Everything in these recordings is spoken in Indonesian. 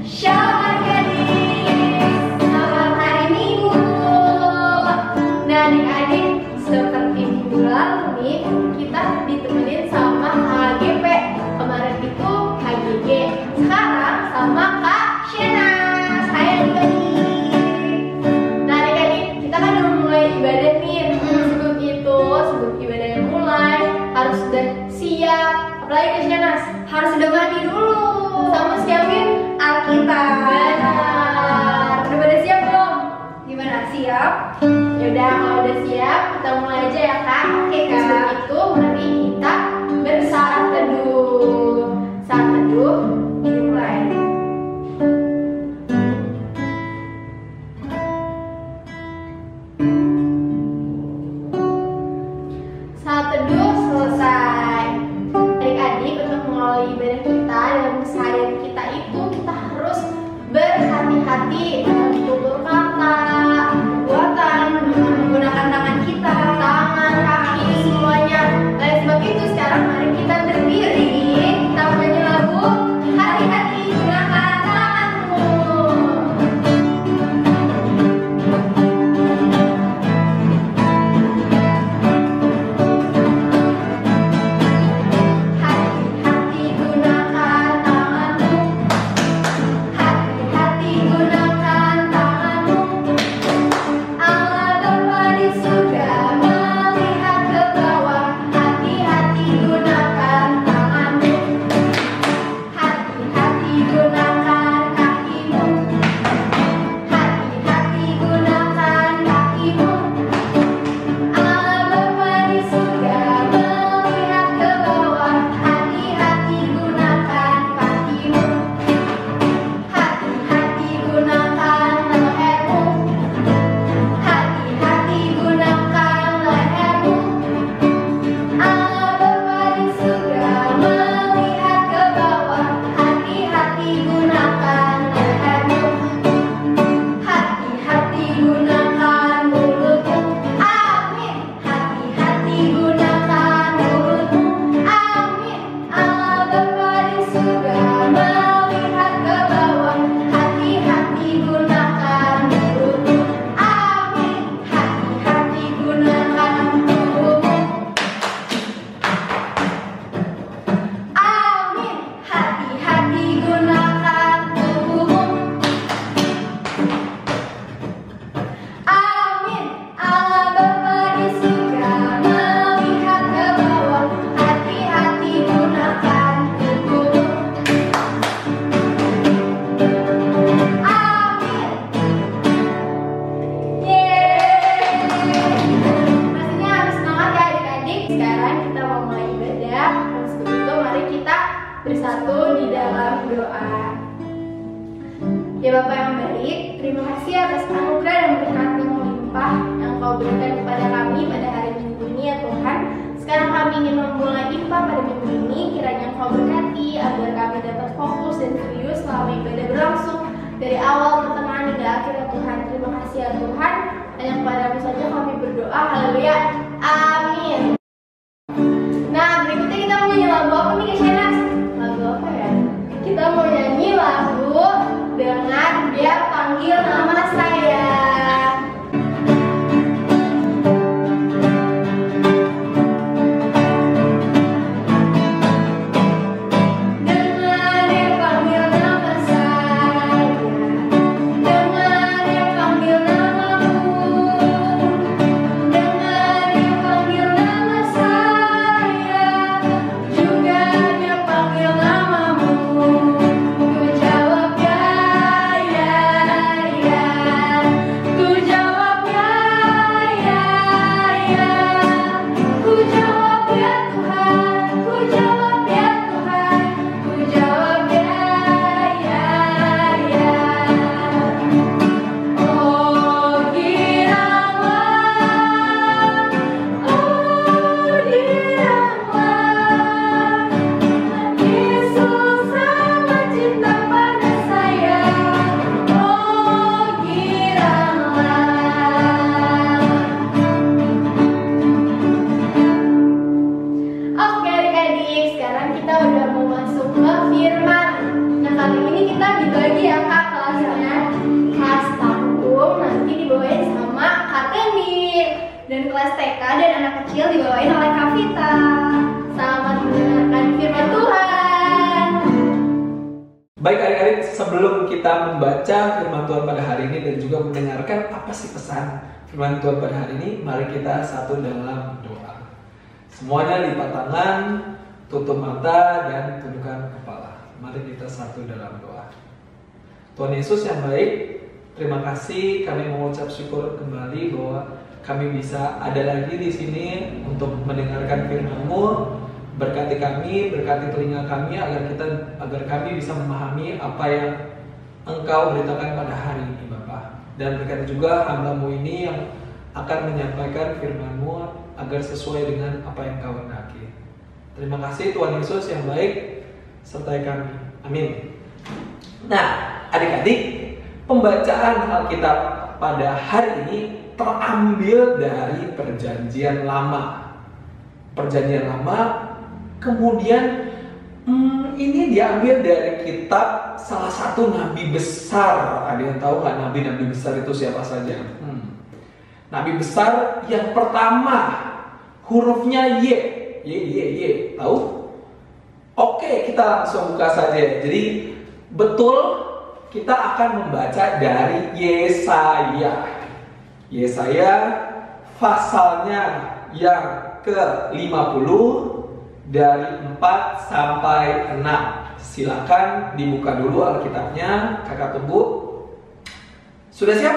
Shalom adik-adik, selamat hari Minggu. Nah adik-adik, seperti minggu lalu nih, kita ditemenin sama HGP. Kemarin itu HGG, sekarang sama Kak Shena. Hai adik-adik. Nah adik-adik, kita kan udah mulai ibadah nih. Sebelum ibadahnya mulai, harus sudah siap. Apalagi Kak Shena, harus sudah mandi dulu sama siapin Alkitab. Benar. Udah pada siap belum? Gimana, siap? Yaudah, kalau udah siap, kita mulai aja ya Kak. Oke Kak. Sebelum itu, mari kita bersaat teduh. Saat teduh dimulai. Saat teduh selesai. Adik-adik, untuk mengawali ibadah kita dalam keseharian kita itu, kita harus berhati-hati dalam tutur kata, perbuatan, dengan menggunakan tangan kita, tangan, kaki, semuanya. Oleh sebab itu, sekarang mari kita berdiri. Kita menyanyi lagu Hati-hati Gunakan Tanganmu. Hati-hati gunakan tanganmu. Hati-hati gunakan tanganmu. Allah Bapa di surga melihat ke bawah. Hati-hati gunakan tanganmu. Hati-hati gunakan kakimu. Hati-hati gunakan kakimu. Allah Bapa di surga melihat ke bawah. Hati-hati gunakan kakimu. Hati-hati gunakan lehermu. Hati-hati gunakan lehermu. Allah Bapa di surga melihat ke bawah. Hati-hati gunakan lehermu. Hati-hati gunakan mulutmu. Amin. Hati-hati gunakan mulutmu. Amin. Allah Bapa di surga melihat ke bawah. Hati-hati gunakan mulutmu. Amin. Hati-hati gunakan tubuhmu. Amin. Hati-hati gunakan tubuhmu. Amin. Allah Bapa di surga melihat ke bawah. Hati-hati gunakan tubuhmu. Amin. Yeay. Pastinya harus semangat ya adik-adik. Sekarang kita mau mulai ibadah. Sebelum itu mari kita bersatu di dalam doa. Ya Bapa yang baik, terima kasih atas anugerah dan berkat yang melimpah yang Kau berikan kepada kami pada hari Minggu ini ya Tuhan. Sekarang kami ingin memulai IPA pada minggu ini. Kiranya Kau berkati agar kami dapat fokus dan serius selama ibadah berlangsung dari awal pertengahan hingga akhir ya Tuhan. Terima kasih ya Tuhan. Hanya kepadamu saja kami berdoa. Haleluya. Amin. Nah, berikutnya kita mau nyanyi lagu apa nih Kak Shena? Lagu apa ya? Kita mau nyanyi lagu dengan Dia Panggil Nama Saya. Dengar Dia panggil nama saya. Dengar Dia panggil namamu. Dengar Dia panggil nama saya. Juga Dia panggil namamu. Ku jawab ya, ya, ya. kelas TK dan anak kecil dibawain oleh Kak Vita. Selamat mendengarkan firman Tuhan. Baik adik-adik, sebelum kita membaca firman Tuhan pada hari ini dan juga mendengarkan apa sih pesan firman Tuhan pada hari ini, mari kita satu dalam doa. Semuanya lipat tangan, tutup mata, dan tundukkan kepala. Mari kita satu dalam doa. Tuhan Yesus yang baik, terima kasih, kami mengucap syukur kembali bahwa kami bisa ada lagi di sini untuk mendengarkan firman-Mu. Berkati kami, berkati telinga kami agar kami bisa memahami apa yang Engkau beritakan pada hari ini, Bapa. Dan berkati juga hamba-Mu ini yang akan menyampaikan firman-Mu agar sesuai dengan apa yang Engkau kehendaki. Terima kasih Tuhan Yesus yang baik, sertai kami. Amin. Nah, adik-adik, pembacaan Alkitab pada hari ini terambil dari Perjanjian Lama. Perjanjian Lama, kemudian ini diambil dari kitab salah satu nabi besar. Ada yang tahu nggak nabi besar itu siapa saja? Nabi besar yang pertama hurufnya Y. Tahu? Oke, kita langsung buka saja. Jadi betul, kita akan membaca dari Yesaya pasalnya yang ke-50 dari 4 sampai 6. Silakan dibuka dulu Alkitabnya, Kakak tunggu. Sudah siap?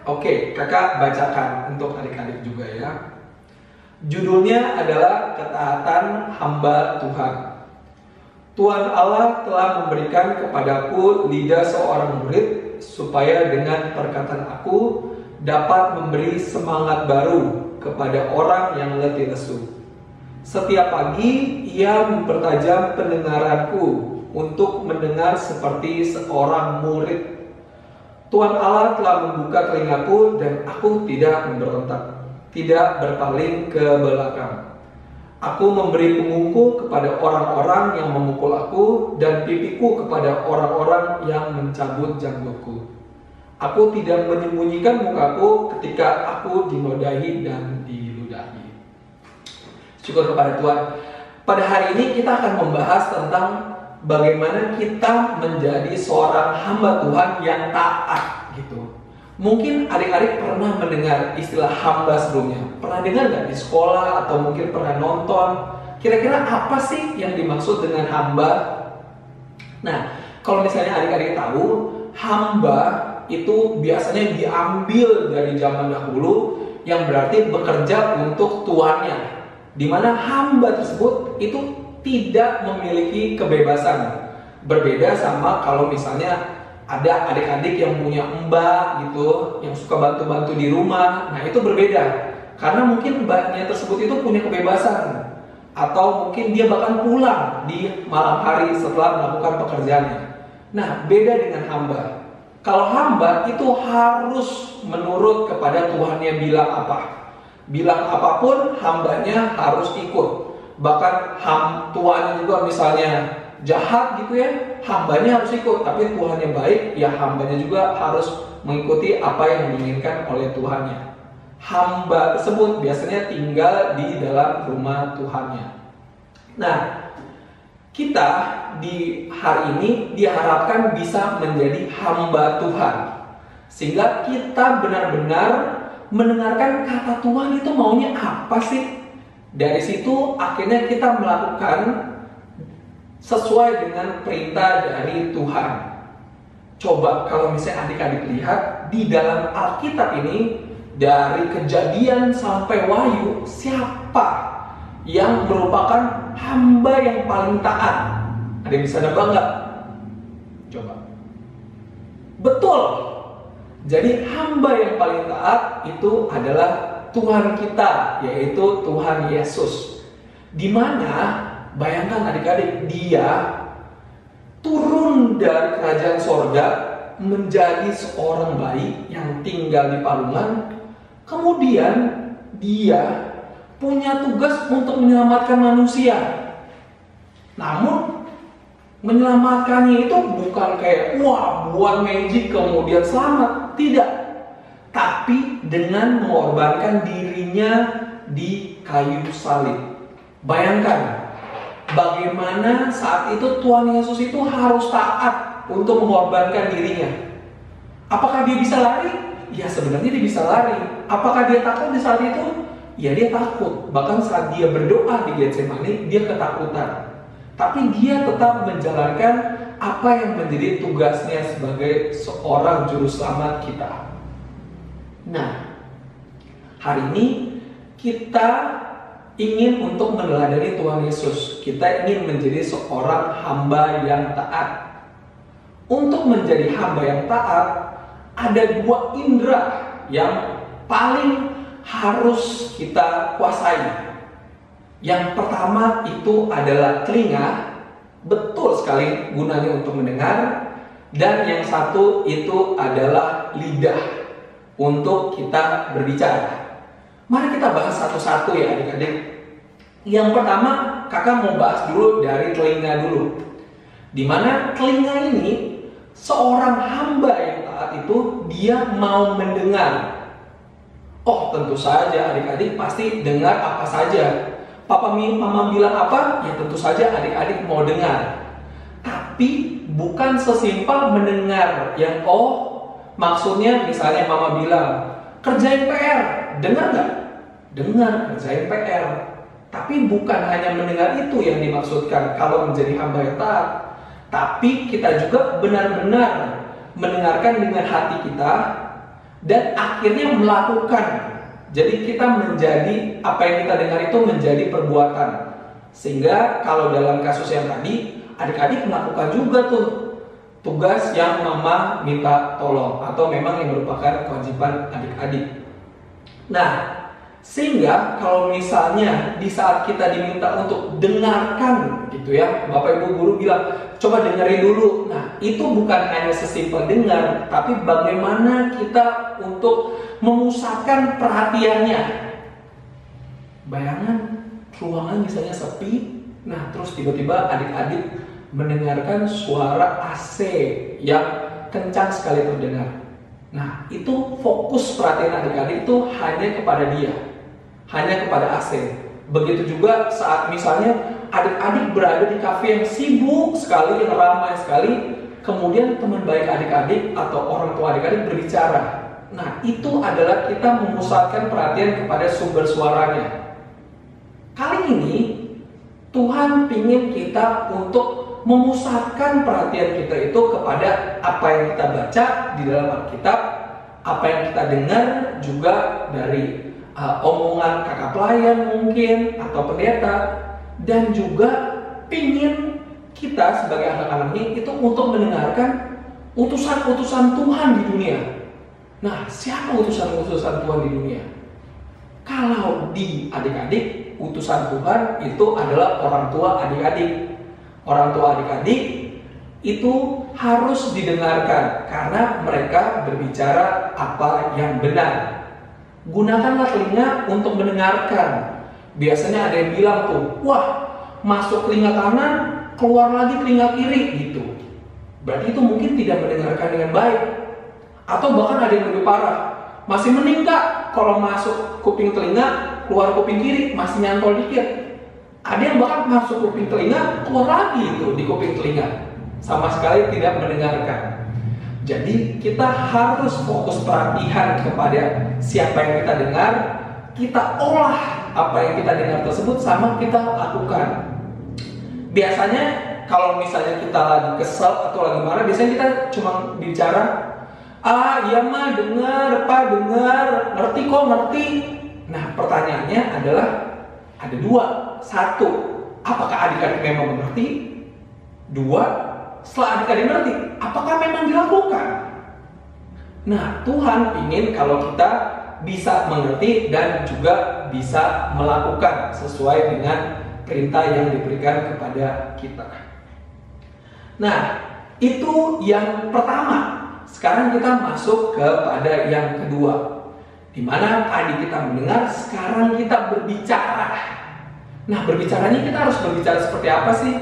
Oke, Kakak bacakan untuk adik-adik juga ya. Judulnya adalah Ketaatan Hamba Tuhan. Tuhan Allah telah memberikan kepadaku lidah seorang murid, supaya dengan perkataan aku dapat memberi semangat baru kepada orang yang letih lesu. Setiap pagi ia mempertajam pendengaranku untuk mendengar seperti seorang murid. Tuhan Allah telah membuka telingaku dan aku tidak memberontak, tidak berpaling ke belakang. Aku memberi pengungku kepada orang-orang yang memukul aku, dan pipiku kepada orang-orang yang mencabut janggutku. Aku tidak menyembunyikan mukaku ketika aku dinodahi dan diludahi. Syukur kepada Tuhan. Pada hari ini kita akan membahas tentang bagaimana kita menjadi seorang hamba Tuhan yang taat gitu. Mungkin adik-adik pernah mendengar istilah hamba sebelumnya. Pernah dengar nggak di sekolah atau mungkin pernah nonton? Kira-kira apa sih yang dimaksud dengan hamba? Nah, kalau misalnya adik-adik tahu, hamba itu biasanya diambil dari zaman dahulu yang berarti bekerja untuk tuannya. Di mana hamba tersebut itu tidak memiliki kebebasan. Berbeda sama kalau misalnya ada adik-adik yang punya mbak gitu, yang suka bantu-bantu di rumah. Nah itu berbeda, karena mungkin mbaknya tersebut itu punya kebebasan, atau mungkin dia bahkan pulang di malam hari setelah melakukan pekerjaannya. Nah beda dengan hamba. Kalau hamba itu harus menurut kepada Tuhannya bilang apa. Bilang apapun hambanya harus ikut. Bahkan tuannya juga misalnya jahat gitu ya, hambanya harus ikut. Tapi Tuhan yang baik, ya hambanya juga harus mengikuti apa yang diinginkan oleh Tuhannya. Hamba tersebut biasanya tinggal di dalam rumah Tuhannya. Nah, kita di hari ini diharapkan bisa menjadi hamba Tuhan, sehingga kita benar-benar mendengarkan kata Tuhan itu maunya apa sih. Dari situ akhirnya kita melakukan sesuai dengan perintah dari Tuhan. Coba kalau misalnya adik-adik lihat di dalam Alkitab ini, dari Kejadian sampai Wahyu, siapa yang merupakan hamba yang paling taat? Ada yang bisa nebak nggak? Coba. Betul. Jadi hamba yang paling taat itu adalah Tuhan kita, yaitu Tuhan Yesus. Dimana bayangkan adik-adik, dia turun dari kerajaan sorga menjadi seorang bayi yang tinggal di palungan. Kemudian dia punya tugas untuk menyelamatkan manusia. Namun menyelamatkannya itu bukan kayak wah buat magic kemudian selamat. Tidak. Tapi dengan mengorbankan dirinya di kayu salib. Bayangkan bagaimana saat itu Tuhan Yesus itu harus taat untuk mengorbankan dirinya. Apakah dia bisa lari? Ya sebenarnya dia bisa lari. Apakah dia takut di saat itu? Ya dia takut. Bahkan saat dia berdoa di Getsemani, dia ketakutan. Tapi dia tetap menjalankan apa yang menjadi tugasnya sebagai seorang juru selamat kita. Nah, hari ini kita ingin untuk meneladani Tuhan Yesus. Kita ingin menjadi seorang hamba yang taat. Untuk menjadi hamba yang taat, ada 2 indera yang paling harus kita kuasai. Yang pertama itu adalah telinga, betul sekali gunanya untuk mendengar. Dan yang satu itu adalah lidah, untuk kita berbicara. Mari kita bahas satu-satu ya adik-adik. Yang pertama, kakak mau bahas dulu dari telinga dulu. Dimana telinga ini, seorang hamba yang taat itu, dia mau mendengar. Oh tentu saja adik-adik pasti dengar apa saja. Papa mama bilang apa, ya tentu saja adik-adik mau dengar. Tapi bukan sesimpel mendengar yang maksudnya misalnya mama bilang kerjain PR, dengar nggak? Dengar, kerjain PR. Tapi bukan hanya mendengar itu yang dimaksudkan kalau menjadi hamba yang taat. Tapi kita juga benar-benar mendengarkan dengan hati kita dan akhirnya melakukan. Jadi kita menjadi apa yang kita dengar itu menjadi perbuatan. Sehingga kalau dalam kasus yang tadi, adik-adik melakukan juga tuh tugas yang mama minta tolong atau memang yang merupakan kewajiban adik-adik. Nah, sehingga kalau misalnya di saat kita diminta untuk dengarkan gitu ya, Bapak Ibu guru bilang coba dengerin dulu. Nah, itu bukan hanya sesimpel dengar, tapi bagaimana kita untuk memusatkan perhatiannya. Bayangan ruangan misalnya sepi, nah terus tiba-tiba adik-adik mendengarkan suara AC yang kencang sekali terdengar. Nah, itu fokus perhatian adik-adik itu hanya kepada dia, hanya kepada AC. Begitu juga saat misalnya adik-adik berada di kafe yang sibuk sekali, yang ramai sekali, kemudian teman baik adik-adik atau orang tua adik-adik berbicara. Nah, itu adalah kita memusatkan perhatian kepada sumber suaranya. Kali ini Tuhan ingin kita untuk memusatkan perhatian kita itu kepada apa yang kita baca di dalam Alkitab, apa yang kita dengar juga dari omongan kakak pelayan mungkin atau pendeta, dan juga ingin kita sebagai anak-anaknya itu untuk mendengarkan utusan-utusan Tuhan di dunia. Nah, siapa utusan-utusan Tuhan di dunia? Kalau di adik-adik, utusan Tuhan itu adalah orang tua adik-adik. Orang tua adik-adik itu harus didengarkan karena mereka berbicara apa yang benar. Gunakanlah telinga untuk mendengarkan. Biasanya ada yang bilang tuh, wah masuk telinga kanan, keluar lagi telinga kiri gitu. Berarti itu mungkin tidak mendengarkan dengan baik. Atau bahkan ada yang lebih parah, masih mending Kak kalau masuk kuping telinga, keluar kuping kiri, masih nyantol dikit. Ada yang bahkan masuk kuping telinga, keluar lagi itu di kuping telinga, sama sekali tidak mendengarkan. Jadi kita harus fokus perhatian kepada siapa yang kita dengar, kita olah apa yang kita dengar tersebut sama kita lakukan. Biasanya kalau misalnya kita lagi kesel atau lagi marah, biasanya kita cuma bicara, iya mah dengar, Pak dengar, ngerti kok ngerti. Nah pertanyaannya adalah ada 2. 1, apakah adik-adik memang mengerti? 2, setelah adik-adik mengerti, apakah memang dilakukan? Nah Tuhan ingin kalau kita bisa mengerti dan juga bisa melakukan sesuai dengan perintah yang diberikan kepada kita. Nah itu yang pertama. Sekarang kita masuk kepada yang kedua, di mana tadi kita mendengar, sekarang kita berbicara. Nah, berbicaranya kita harus berbicara seperti apa sih?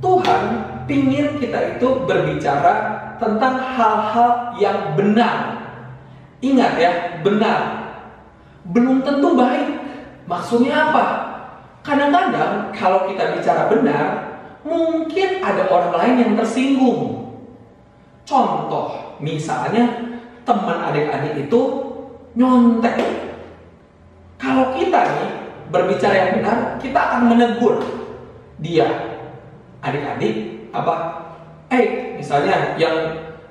Tuhan ingin kita itu berbicara tentang hal-hal yang benar. Ingat ya, benar. Belum tentu baik. Maksudnya apa? Kadang-kadang kalau kita bicara benar, mungkin ada orang lain yang tersinggung. Contoh, misalnya teman adik-adik itu nyontek. Kalau kita nih berbicara yang benar, kita akan menegur dia. Adik-adik, misalnya yang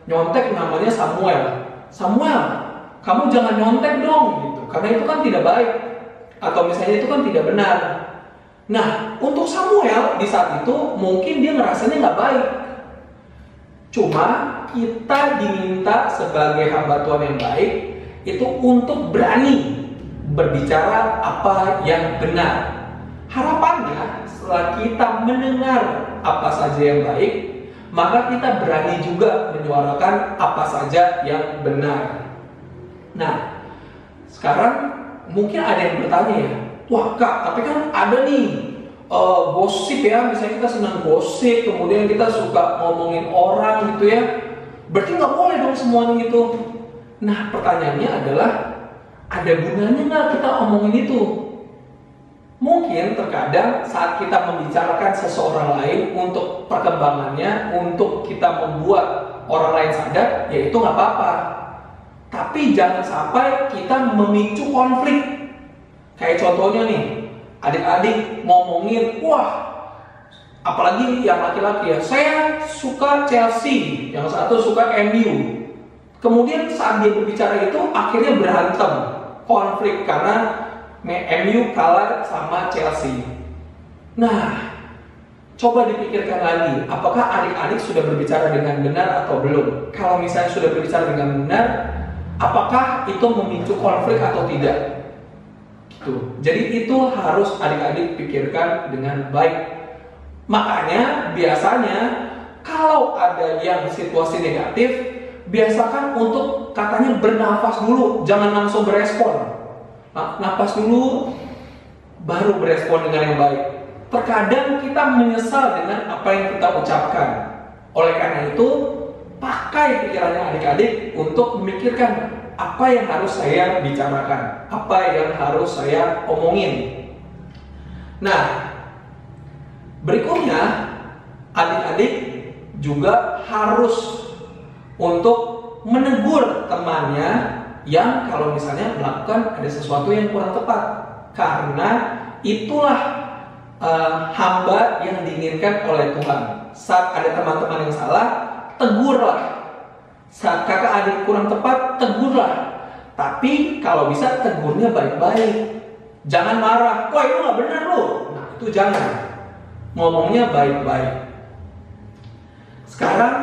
nyontek namanya Samuel. Samuel, kamu jangan nyontek dong, gitu. Karena itu kan tidak baik. Atau misalnya itu kan tidak benar. Nah, untuk Samuel di saat itu mungkin dia ngerasanya nggak baik. Cuma kita diminta sebagai hamba Tuhan yang baik itu untuk berani berbicara apa yang benar. Harapannya setelah kita mendengar apa saja yang baik, maka kita berani juga menyuarakan apa saja yang benar. Nah, sekarang mungkin ada yang bertanya ya, wah Kak, tapi kan ada nih gosip ya, misalnya kita senang gosip, kemudian kita suka ngomongin orang gitu ya, berarti nggak boleh dong semuanya gitu. Nah, pertanyaannya adalah, ada gunanya nggak kita omongin itu? Mungkin terkadang saat kita membicarakan seseorang lain untuk perkembangannya, untuk kita membuat orang lain sadar, ya itu nggak apa-apa. Tapi jangan sampai kita memicu konflik. Kayak contohnya nih, adik-adik ngomongin, wah, apalagi yang laki-laki ya, saya suka Chelsea, yang satu suka MU. Kemudian saat dia berbicara itu akhirnya berantem, konflik karena MU kalah sama Chelsea. Nah, coba dipikirkan lagi, apakah adik-adik sudah berbicara dengan benar atau belum? Kalau misalnya sudah berbicara dengan benar, apakah itu memicu konflik atau tidak? Gitu. Jadi itu harus adik-adik pikirkan dengan baik. Makanya biasanya kalau ada yang situasi negatif, biasakan untuk katanya bernafas dulu, jangan langsung berespon. Nafas dulu, baru berespon dengan yang baik. Terkadang kita menyesal dengan apa yang kita ucapkan. Oleh karena itu, pakai pikirannya adik-adik untuk memikirkan apa yang harus saya bicarakan, apa yang harus saya omongin. Nah, berikutnya adik-adik juga harus untuk menegur temannya yang kalau misalnya melakukan ada sesuatu yang kurang tepat, karena itulah hamba yang diinginkan oleh Tuhan. Saat ada teman-teman yang salah, tegurlah. Saat kakak adik kurang tepat, tegurlah. Tapi kalau bisa tegurnya baik-baik. Jangan marah, wah itu nggak benar loh. Nah itu jangan. Ngomongnya baik-baik. Sekarang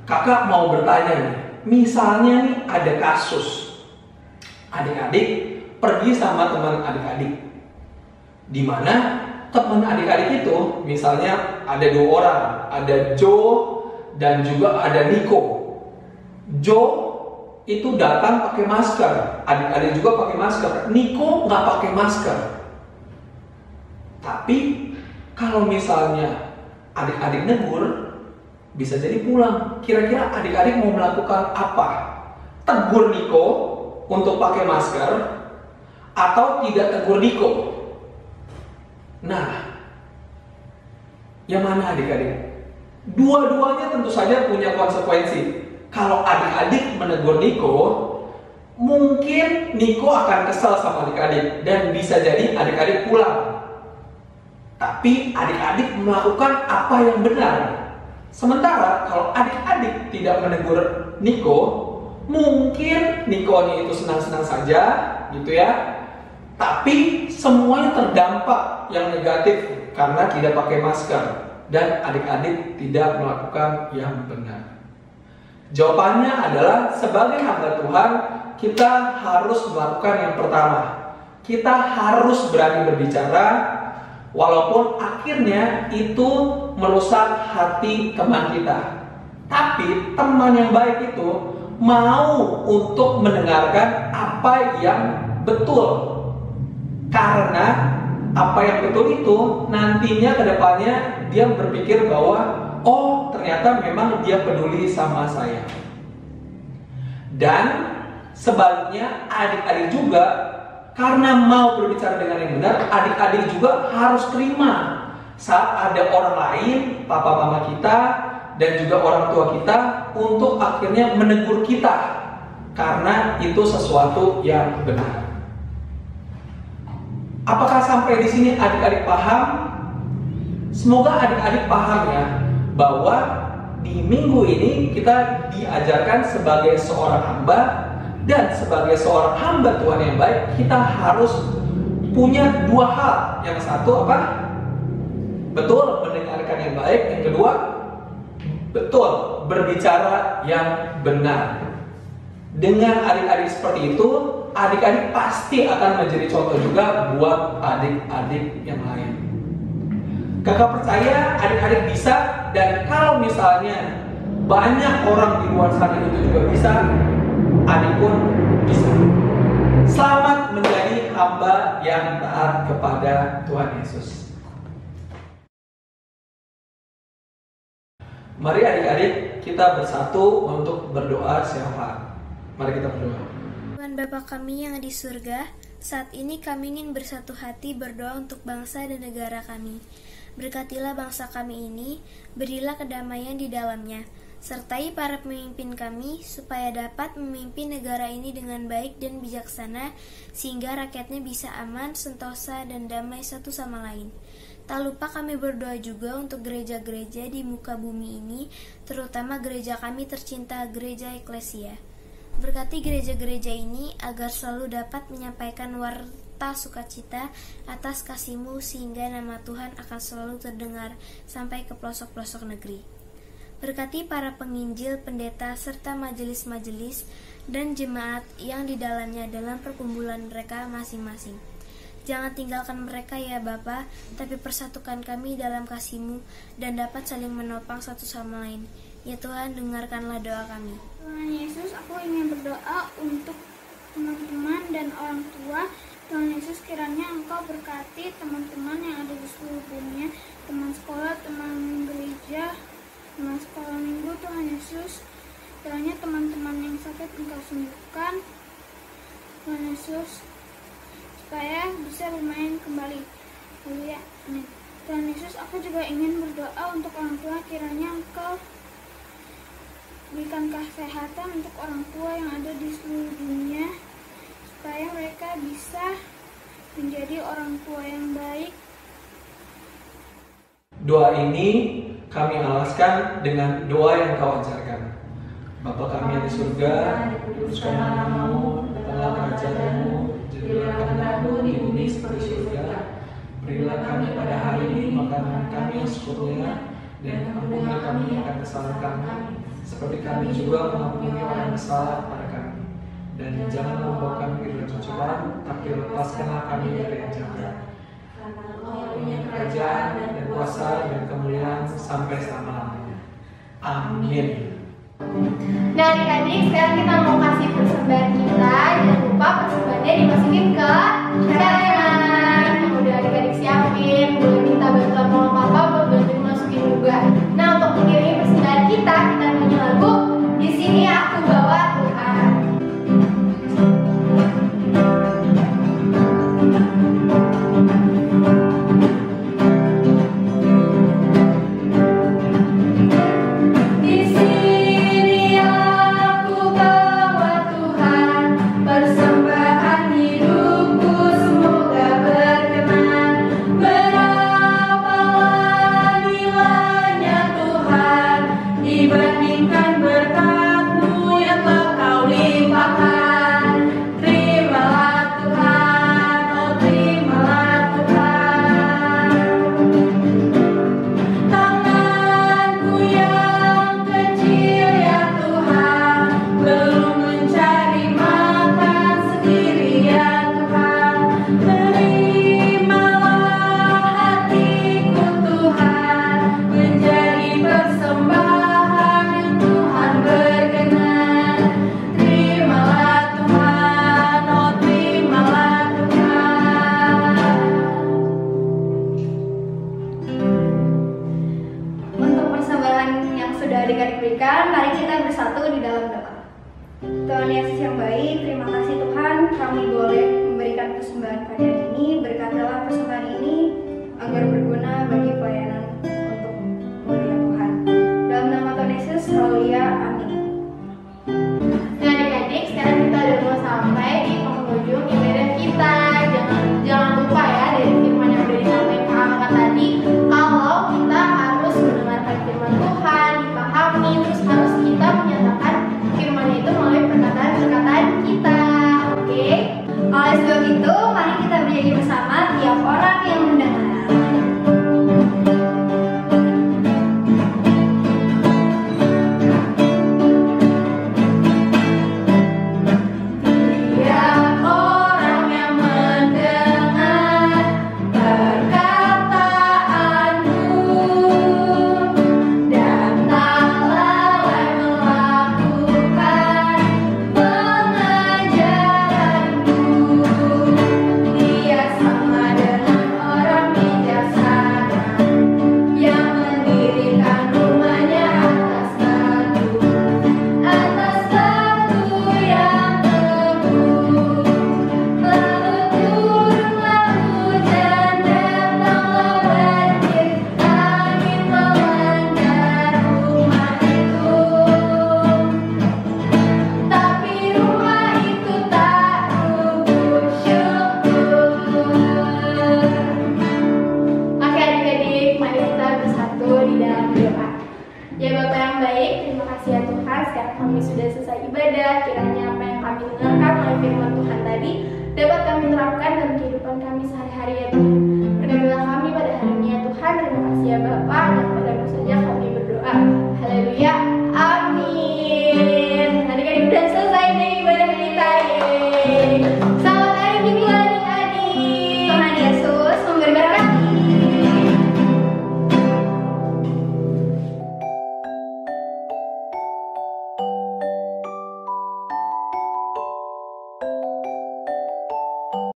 kakak mau bertanya nih, misalnya nih ada kasus adik-adik pergi sama teman adik-adik, di mana teman adik-adik itu misalnya ada 2 orang, ada Joe dan juga ada Nico. Joe itu datang pakai masker, adik-adik juga pakai masker, Nico nggak pakai masker. Tapi kalau misalnya adik-adik negur, bisa jadi pulang. Kira-kira adik-adik mau melakukan apa? Tegur Nico untuk pakai masker atau tidak tegur Nico? Nah, yang mana adik-adik? Dua-duanya tentu saja punya konsekuensi. Kalau adik-adik menegur Nico, mungkin Nico akan kesal sama adik-adik dan bisa jadi adik-adik pulang. Tapi adik-adik melakukan apa yang benar. Sementara kalau adik-adik tidak menegur Nico, mungkin Nico itu senang-senang saja, gitu ya. Tapi semuanya terdampak yang negatif karena tidak pakai masker dan adik-adik tidak melakukan yang benar. Jawabannya adalah sebagai hamba Tuhan, kita harus melakukan yang pertama. Kita harus berani berbicara, walaupun akhirnya itu merusak hati teman kita. Tapi teman yang baik itu mau untuk mendengarkan apa yang betul. Karena apa yang betul itu nantinya ke depannya dia berpikir bahwa oh ternyata memang dia peduli sama saya. Dan sebaliknya adik-adik juga karena mau berbicara dengan yang benar, adik-adik juga harus terima saat ada orang lain, papa mama kita dan juga orang tua kita untuk akhirnya menegur kita karena itu sesuatu yang benar. Apakah sampai di sini adik-adik paham? Semoga adik-adik paham ya, bahwa di minggu ini kita diajarkan sebagai seorang hamba, dan sebagai seorang hamba Tuhan yang baik, kita harus punya dua hal. Yang satu apa? Betul, mendengarkan yang baik. Yang kedua, betul, berbicara yang benar. Dengan adik-adik seperti itu, adik-adik pasti akan menjadi contoh juga buat adik-adik yang lain. Kakak percaya adik-adik bisa, dan kalau misalnya banyak orang di luar sana itu juga bisa, adik pun bisa. Selamat menjadi hamba yang taat kepada Tuhan Yesus. Mari adik-adik kita bersatu untuk berdoa syafaat. Mari kita berdoa. Tuhan Bapa kami yang di surga, saat ini kami ingin bersatu hati berdoa untuk bangsa dan negara kami. Berkatilah bangsa kami ini, berilah kedamaian di dalamnya, sertai para pemimpin kami supaya dapat memimpin negara ini dengan baik dan bijaksana, sehingga rakyatnya bisa aman, sentosa, dan damai satu sama lain. Tak lupa kami berdoa juga untuk gereja-gereja di muka bumi ini, terutama gereja kami tercinta, Gereja Eklesia. Berkati gereja-gereja ini agar selalu dapat menyampaikan warta sukacita atas kasih-Mu, sehingga nama Tuhan akan selalu terdengar sampai ke pelosok-pelosok negeri. Berkati para penginjil, pendeta, serta majelis-majelis dan jemaat yang di dalamnya dalam perkumpulan mereka masing-masing. Jangan tinggalkan mereka ya Bapa, tapi persatukan kami dalam kasih-Mu dan dapat saling menopang satu sama lain. Ya Tuhan, dengarkanlah doa kami. Tuhan Yesus, aku ingin berdoa untuk teman-teman dan orang tua. Tuhan Yesus, kiranya Engkau berkati teman-teman yang ada di seluruh dunia, teman sekolah, teman gereja, teman sekolah minggu. Tuhan Yesus, kiranya teman-teman yang sakit Engkau sembuhkan. Tuhan Yesus, supaya bisa bermain kembali. Haleluya, amin. Tuhan Yesus, aku juga ingin berdoa untuk orang tua, kiranya Engkau berikan kesehatan untuk orang tua yang ada di seluruh dunia, supaya mereka bisa menjadi orang tua yang baik. Doa ini kami alaskan dengan doa yang Kau ajarkan. Bapa kami yang di surga, dikuduskanlah nama-Mu, datanglah kerajaan-Mu, jadilah kehendak-Mu di bumi seperti surga. Berilah kami pada hari ini makanan kami yang secukupnya, dan ampunilah kami akan kesalahan kami, seperti kami juga mengampuni orang yang bersalah kepada kami. Dan jangan membawa kami ke dalam cobaan, tapi lepaskanlah kami dari yang jahat. Karena Engkau punya kerajaan dan kuasa dan kemuliaan sampai selama-lamanya. Amin. Nah adik-adik, sekarang kita mau kasih persembahan kita. Jangan lupa persembahannya dimasukin ke celengan. Udah adik-adik siapin, boleh minta bantuan mama papa buat bantu masukin juga. Nah untuk mengiringi persembahan kita punya lagu Di Sini Aku Bawa Tuhan. Mari kita bersatu di dalam doa. Tuhan Yesus yang baik, terima kasih Tuhan, kami boleh memberikan memberikan persembahan pada hari ini. Berkatilah persembahan ini agar berguna bagi pelayanan untuk kemuliaan Tuhan. Dalam nama Tuhan Yesus, haleluya, amin. Nah adik-adik, sekarang kita udah mau sampai di penghujung ibadah kita. Jangan lupa ya dari firman yang udah disampaikan kakak tadi, kalau kita harus mendengarkan firman Tuhan, dipahami, terus harus kita menyatakan firman itu melalui perkataan-perkataan kita. Oke? Oleh sebab itu, mari kita bernyanyi bersama tiap orang yang mendengar. Kami sudah selesai ibadah, kiranya apa yang kami dengarkan oleh firman Tuhan tadi dapat kami terapkan dalam kehidupan kami sehari-hari ya Tuhan. Berkatilah kami pada hari ini ya Tuhan. Terima kasih ya Bapak.